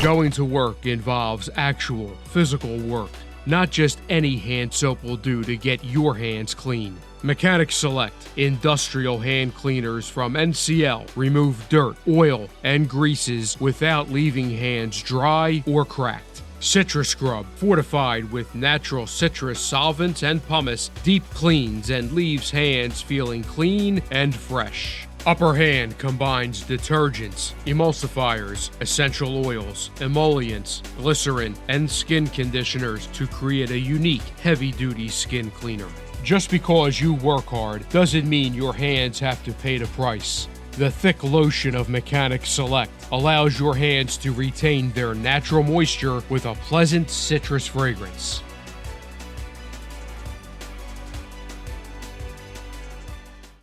Going to work involves actual physical work. Not just any hand soap will do to get your hands clean. Mechanic Select industrial hand cleaners from NCL remove dirt, oil, and greases without leaving hands dry or cracked. Citri-Scrub, fortified with natural citrus solvents and pumice, deep cleans and leaves hands feeling clean and fresh. Upper Hand combines detergents, emulsifiers, essential oils, emollients, glycerin, and skin conditioners to create a unique, heavy-duty skin cleaner. Just because you work hard doesn't mean your hands have to pay the price. The thick lotion of Mechanic Select allows your hands to retain their natural moisture with a pleasant citrus fragrance.